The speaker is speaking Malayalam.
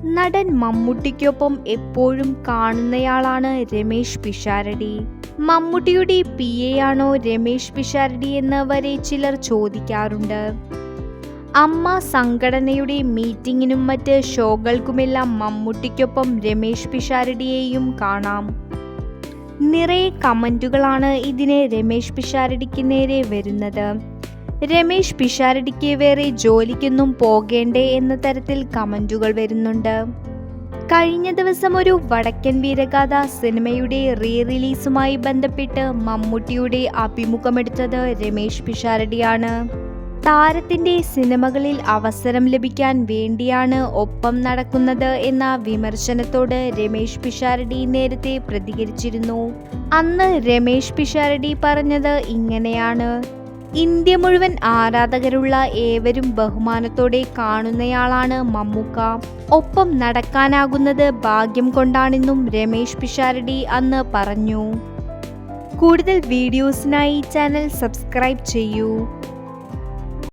നടൻ മമ്മൂട്ടിക്കൊപ്പം എപ്പോഴും കാണുന്നയാളാണ് രമേശ് പിഷാരടി. മമ്മൂട്ടിയുടെ PA ആണോ രമേശ് പിഷാരടി എന്ന് വരെ ചിലർ ചോദിക്കാറുണ്ട്. അമ്മ സംഘടനയുടെ മീറ്റിങ്ങിനും മറ്റ് ഷോകൾക്കുമെല്ലാം മമ്മൂട്ടിക്കൊപ്പം രമേശ് പിഷാരടിയെയും കാണാം. നിറയെ കമന്റുകളാണ് ഇതിന് രമേശ് പിഷാരടിക്ക് നേരെ വരുന്നത്. രമേശ് പിഷാരടിക്ക് വേറെ ജോലിക്കൊന്നും പോകേണ്ടേ എന്ന തരത്തിൽ കമന്റുകൾ വരുന്നുണ്ട്. കഴിഞ്ഞ ദിവസം ഒരു വടക്കൻ വീരഗാഥ സിനിമയുടെ റിലീസുമായി ബന്ധപ്പെട്ട് മമ്മൂട്ടിയുടെ അഭിമുഖമെടുത്തത് രമേശ് പിഷാരടിയാണ്. താരത്തിന്റെ സിനിമകളിൽ അവസരം ലഭിക്കാൻ വേണ്ടിയാണ് ഒപ്പം നടക്കുന്നത് എന്ന വിമർശനത്തോട് രമേശ് പിഷാരടി നേരത്തെ പ്രതികരിച്ചിരുന്നു. അന്ന് രമേശ് പിഷാരടി പറഞ്ഞത് ഇങ്ങനെയാണ്: ഇന്ത്യ മുഴുവൻ ആരാധകരുള്ള ഏവരും ബഹുമാനത്തോടെ കാണുന്നയാളാണ് മമ്മൂക്ക. ഒപ്പം നടക്കാനാകുന്നത് ഭാഗ്യം കൊണ്ടാണെന്നും രമേശ് പിഷാരടി അന്ന് പറഞ്ഞു. കൂടുതൽ വീഡിയോസിനായി ചാനൽ സബ്സ്ക്രൈബ് ചെയ്യൂ.